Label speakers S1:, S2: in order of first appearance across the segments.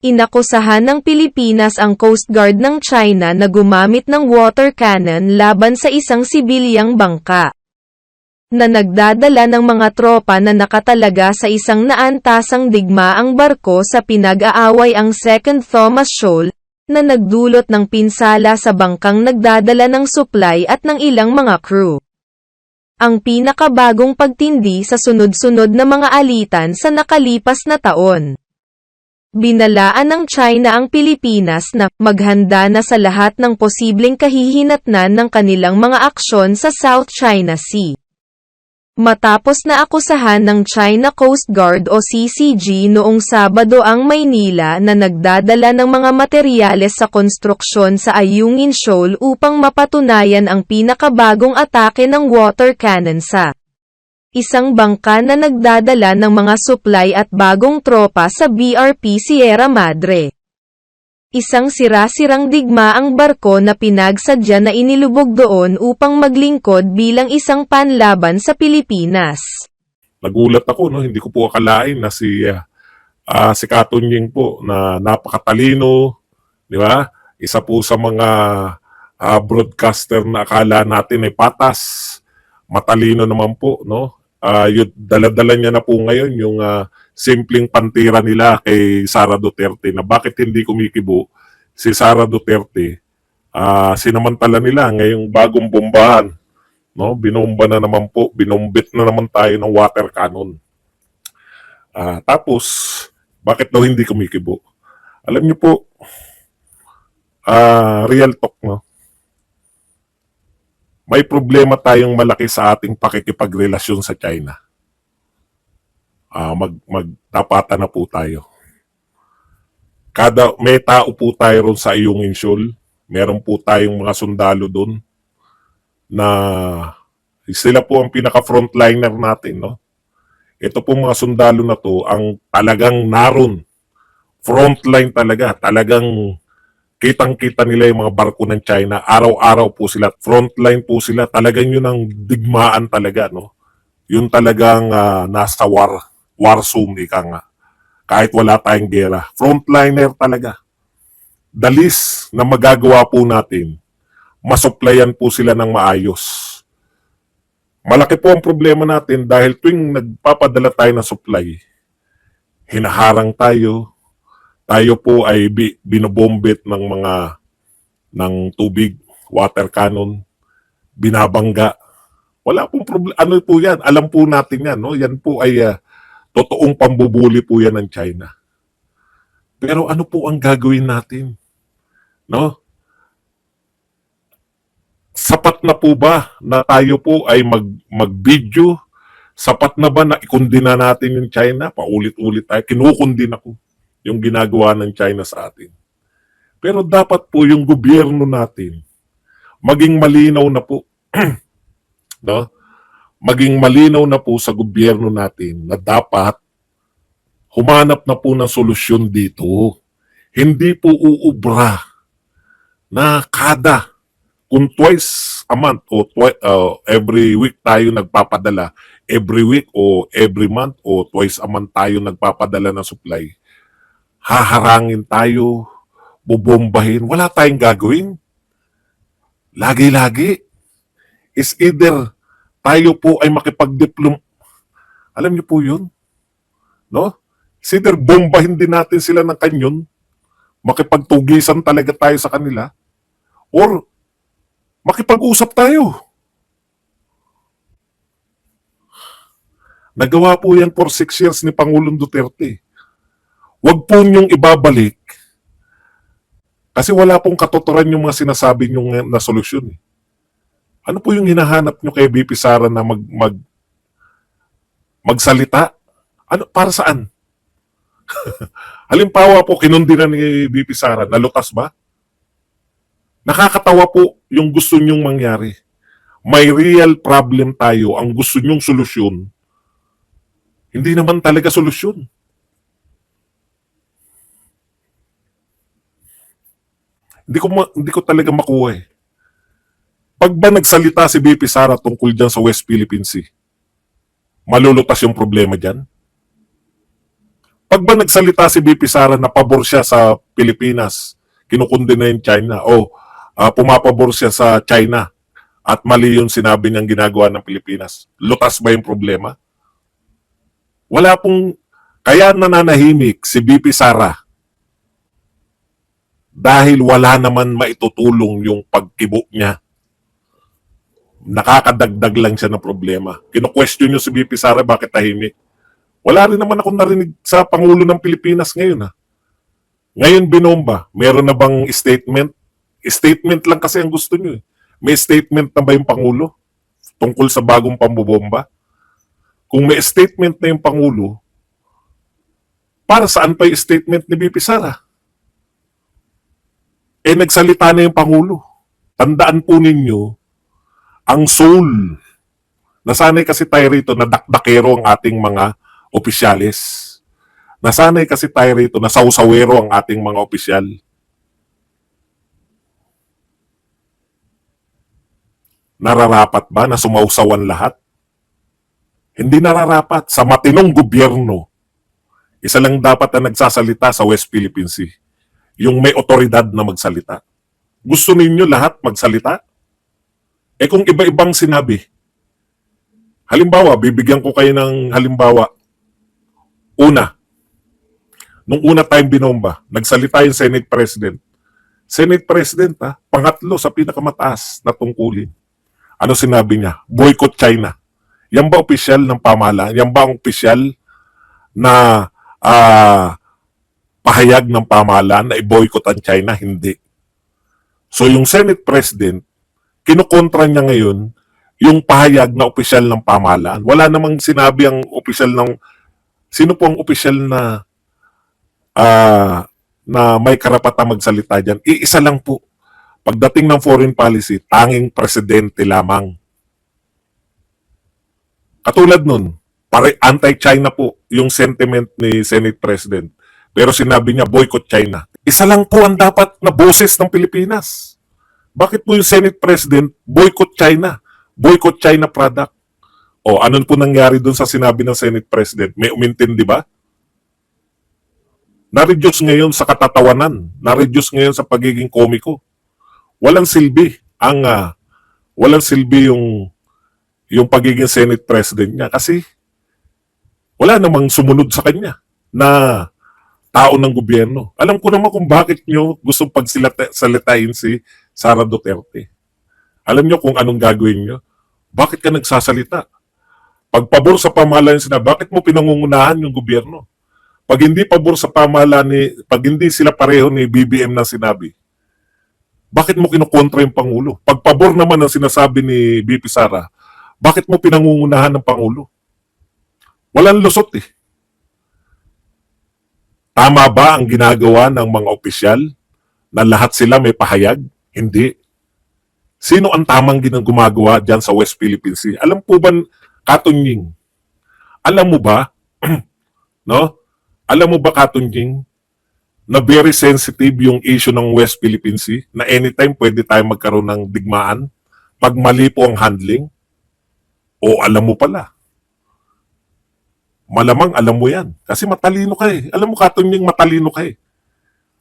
S1: Inakusahan ng Pilipinas ang Coast Guard ng China na gumamit ng water cannon laban sa isang sibilyang bangka na nagdadala ng mga tropa na nakatalaga sa isang naantasang digmaang barko sa pinag-aaway ang Second Thomas Shoal, na nagdulot ng pinsala sa bangkang nagdadala ng supply at ng ilang mga crew. Ang pinakabagong pagtindi sa sunod-sunod na mga alitan sa nakalipas na taon. Binalaan ng China ang Pilipinas na maghanda na sa lahat ng posibleng kahihinatnan ng kanilang mga aksyon sa South China Sea. Matapos na akusahan ng China Coast Guard o CCG noong Sabado ang Maynila na nagdadala ng mga materyales sa konstruksyon sa Ayungin Shoal upang mapatunayan ang pinakabagong atake ng water cannon sa isang bangka na nagdadala ng mga supply at bagong tropa sa BRP Sierra Madre. Isang sira-sirang digmaang barko na pinagsadya na inilubog doon upang maglingkod bilang isang panlaban sa Pilipinas.
S2: Nagulat ako, no? Hindi ko po akalain na si Katunying po na napakatalino, di ba? Isa po sa mga broadcaster na akala natin ay patas. Matalino naman po, no? Yung dala-dala niya na po ngayon yung simpleng pantira nila kay Sara Duterte na bakit hindi kumikibo si Sara Duterte. Sinamantala nila ngayong bagong bombahan, no? Binomba na naman po, binombit na naman tayo ng water cannon. Tapos bakit daw hindi kumikibo? Alam niyo po, real talk, no? May problema tayong malaki sa ating pakikipagrelasyon sa China. Magtapatan na po tayo. May tao po tayo ron sa Ayungin Shoal. Meron po tayong mga sundalo doon na sila po ang pinaka-frontliner natin, no? Ito po mga sundalo na to ang talagang naroon. Frontline talaga. Talagang kitang-kita nila yung mga barko ng China. Araw-araw po sila. Frontline po sila. Talagang yun ang digmaan talaga, no? Yun talagang nasa war zone, ika nga. Kahit wala tayong gera. Frontliner talaga. The least na magagawa po natin, masuplayan po sila ng maayos. Malaki po ang problema natin dahil tuwing nagpapadala tayo ng supply, hinaharang tayo. Tayo po ay binobombit ng tubig, water cannon, binabangga. Wala pong problema. Ano po yan? Alam po natin yan, no? Yan po ay totoong pambubuli po yan ng China. Pero ano po ang gagawin natin? No? Sapat na po ba na tayo po ay mag-video? Sapat na ba na ikundina natin yung China? Paulit-ulit tayo. Kinukundina ko yung ginagawa ng China sa atin. Pero dapat po yung gobyerno natin maging malinaw na po. No? Maging malinaw na po sa gobyerno natin na dapat humanap na po ng solusyon dito. Hindi po uubra na kung twice a month o every week tayo nagpapadala, every week o every month o twice a month tayo nagpapadala ng supply, haharangin tayo, bubombahin, wala tayong gagawin. Lagi-lagi. Is either tayo po ay alam niyo po yun? No? Is either bombahin din natin sila ng kanyon, makipagtugisan talaga tayo sa kanila, or makipag-usap tayo. Nagawa po yan for 6 years ni Pangulong Duterte. Huwag po niyong ibabalik kasi wala pong katotoran yung mga sinasabi niyong na solusyon. Ano po yung hinahanap niyo kay BP Sara na magsalita? Ano, para saan? Halimbawa po, kinundina ni BP Sara, nalutas ba? Nakakatawa po yung gusto niyong mangyari. May real problem tayo, ang gusto niyong solusyon, hindi naman talaga solusyon. Hindi ko talaga makuha eh. Pag ba nagsalita si BP Sara tungkol dyan sa West Philippine Sea, malulutas yung problema dyan? Pag ba nagsalita si BP Sara na pabor siya sa Pilipinas, kinukundina yung China, o pumapabor siya sa China, at mali yung sinabi niyang ginagawa ng Pilipinas, lutas ba yung problema? Wala pong, kaya nananahimik si BP Sara dahil wala naman maitutulong yung pagkibo niya. Nakakadagdag lang siya ng problema. Kino-question niyo si BP Sara bakit tahimik. Wala rin naman akong narinig sa Pangulo ng Pilipinas ngayon. Ngayon binomba, meron na bang statement? Statement lang kasi ang gusto niyo. May statement na ba yung Pangulo tungkol sa bagong pambobomba? Kung may statement na yung Pangulo, para saan pa yung statement ni BP Sara? Nagsalita na yung Pangulo. Tandaan po ninyo, ang soul, nasanay kasi tayo rito na dakdakero ang ating mga opisyalis. Nasanay kasi tayo rito na sausawero ang ating mga opisyal. Nararapat ba na sumausawan lahat? Hindi nararapat. Sa matinong gobyerno, isa lang dapat na nagsasalita sa West Philippine Sea. Yung may otoridad na magsalita. Gusto ninyo lahat magsalita? Kung iba-ibang sinabi, halimbawa, bibigyan ko kayo ng halimbawa. Una, nung una tayong binomba, nagsalita yung Senate President. Senate President, pangatlo sa pinakamataas na tungkulin. Ano sinabi niya? Boycott China. Yan ba opisyal ng pamahalaan? Yan ba ang opisyal na pahayag ng pamahalaan na i-boycott ang China? Hindi. So yung Senate President, kinukontra niya ngayon yung pahayag na opisyal ng pamahalaan. Wala namang sinabi ang opisyal ng... Sino po ang opisyal na may karapatang magsalita dyan? Iisa lang po. Pagdating ng foreign policy, tanging presidente lamang. Katulad nun, anti-China po yung sentiment ni Senate President. Pero sinabi niya, boycott China. Isa lang po ang dapat na boses ng Pilipinas. Bakit po yung Senate President, boycott China? Boycott China product. O ano po nangyari dun sa sinabi ng Senate President? May umintindi ba? Na-reduce ngayon sa katatawanan. Na-reduce ngayon sa pagiging komiko. Walang silbi yung pagiging Senate President niya kasi wala namang sumunod sa kanya na tao ng gobyerno. Alam ko naman kung bakit nyo gustong pagsalitain si Sara Duterte. Alam nyo kung anong gagawin nyo? Bakit ka nagsasalita? Pag pabor sa pamahalaan sila, bakit mo pinangungunahan yung gobyerno? Pag hindi pabor sa pamahalaan pag hindi sila pareho ni BBM na sinabi, bakit mo kinukontra yung Pangulo? Pag pabor naman ang sinasabi ni BP Sara, bakit mo pinangungunahan ng Pangulo? Walang lusot eh. Tama ba ang ginagawa ng mga opisyal na lahat sila may pahayag? Hindi. Sino ang tamang gumagawa dyan sa West Philippine Sea? Alam po ba, Katunying? Alam mo ba, no? Alam mo ba, Katunying, na very sensitive yung issue ng West Philippine Sea? Na anytime pwede tayo magkaroon ng digmaan pag mali po ang handling? O alam mo pala? Malamang alam mo yan. Kasi matalino ka eh. Alam mo, Katunying, matalino ka eh.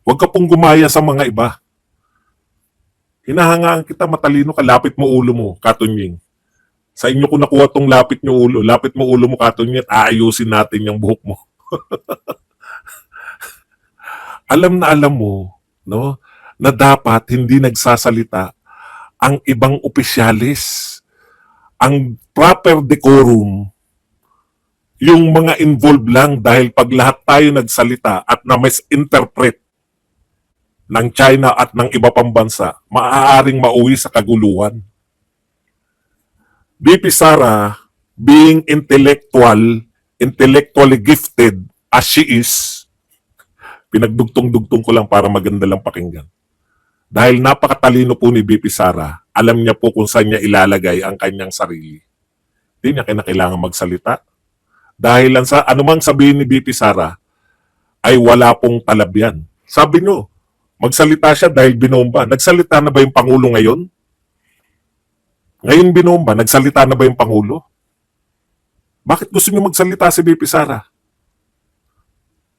S2: Huwag ka pong gumaya sa mga iba. Hinahangaan kita, matalino ka, lapit mo ulo mo, Katunying. Sa inyo ko nakuha tong lapit nyo ulo. Lapit mo ulo mo, Katunying, at aayusin natin yung buhok mo. Alam mo, no, na dapat hindi nagsasalita ang ibang opisyalis. Ang proper decorum, yung mga involved lang dahil pag lahat tayo nagsalita at na-misinterpret ng China at ng iba pang bansa, maaaring mauwi sa kaguluhan. BP Sara, being intellectually gifted as she is, pinagdugtong-dugtong ko lang para maganda lang pakinggan. Dahil napakatalino po ni BP Sara, alam niya po kung saan niya ilalagay ang kanyang sarili. Hindi niya kinakailangan magsalita. Dahil lang sa anumang sabihin ni BP Sara, ay wala pong talab yan. Sabi niyo, magsalita siya dahil binomba. Nagsalita na ba yung Pangulo ngayon? Ngayon binomba, nagsalita na ba yung Pangulo? Bakit gusto niyo magsalita si BP Sara?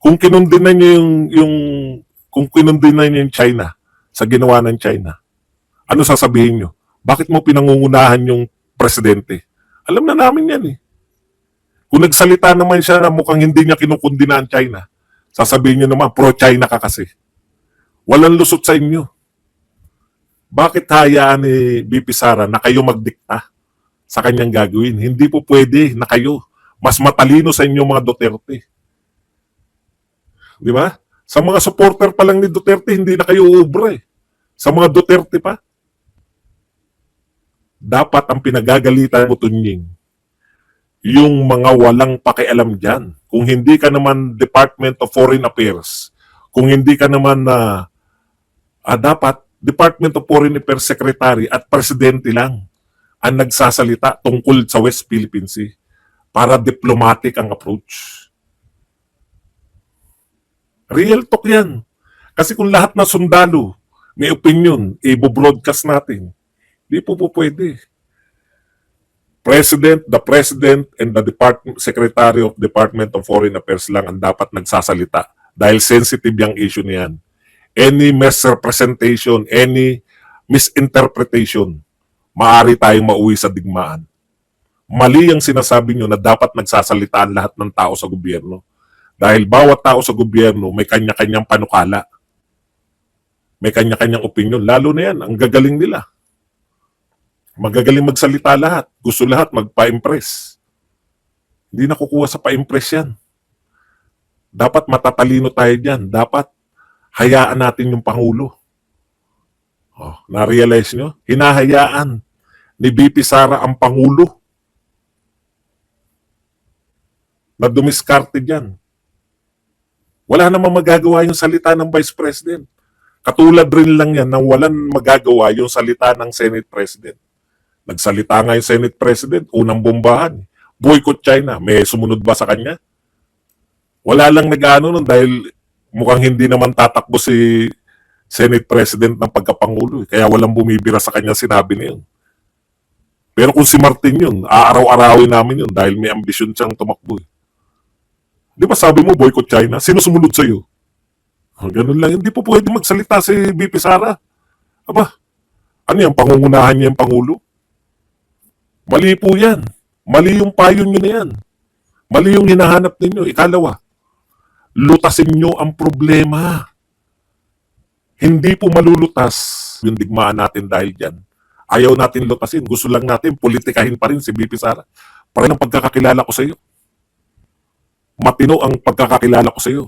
S2: Kung kinundinan niyo kung kinundinan niyo yung China sa ginawa ng China, ano sasabihin niyo? Bakit mo pinangungunahan yung presidente? Alam na namin yan eh. Kung nagsalita naman siya na mukhang hindi niya kinukundina ang China, sasabihin niyo naman, pro-China ka kasi. Walang lusot sa inyo. Bakit hayaan ni BP Sara na kayo magdikta sa kanyang gagawin? Hindi po pwede na kayo. Mas matalino sa inyo mga Duterte. Di ba? Sa mga supporter pa lang ni Duterte, hindi na kayo uubra eh. Sa mga Duterte pa. Dapat ang pinagagalitan mo, Tunying, yung mga walang pakialam dyan. Kung hindi ka naman Department of Foreign Affairs, kung hindi ka naman na dapat Department of Foreign Affairs Secretary at Presidente lang ang nagsasalita tungkol sa West Philippine Sea para diplomatic ang approach. Real talk yan. Kasi kung lahat na sundalo may opinion, i-broadcast natin. Di po pwede. The President, and the Secretary of Department of Foreign Affairs lang ang dapat nagsasalita dahil sensitive yung issue niyan. Any misrepresentation, any misinterpretation, maaari tayong mauwi sa digmaan. Mali ang sinasabi nyo na dapat nagsasalita ang lahat ng tao sa gobyerno. Dahil bawat tao sa gobyerno may kanya-kanyang panukala. May kanya-kanyang opinion. Lalo na yan, ang gagaling nila. Magagaling magsalita lahat. Gusto lahat magpa-impress. Hindi nakukuha sa pa-impress yan. Dapat matatalino tayo dyan. Dapat hayaan natin yung Pangulo. Na-realize nyo? Hinahayaan ni BP Sara ang Pangulo na dumiskarte dyan. Wala namang magagawa yung salita ng Vice President. Katulad rin lang yan na walang magagawa yung salita ng Senate President. Nagsalita nga yung Senate President, unang bombahan. Boycott China. May sumunod ba sa kanya? Wala lang nag-ano nun dahil mukhang hindi naman tatakbo si Senate President ng pagkapangulo. Kaya walang bumibira sa kanya sinabi niya yun. Pero kung si Martin yun, aaraw-arawin namin yun dahil may ambisyon siyang tumakbo. Di ba sabi mo boycott China? Sino sumunod sa'yo? Ganun lang. Hindi po pwede magsalita si BP Sara. Aba, ano yan? Pangungunahan niya yung Pangulo? Mali po yan. Mali yung payo nyo na yan. Mali yung hinahanap ninyo. Ikalawa, lutasin nyo ang problema. Hindi po malulutas yung digmaan natin dahil dyan. Ayaw natin lutasin. Gusto lang natin politikahin pa rin si BP Sara. Para ng pagkakakilala ko sa iyo. Matino ang pagkakakilala ko sa iyo.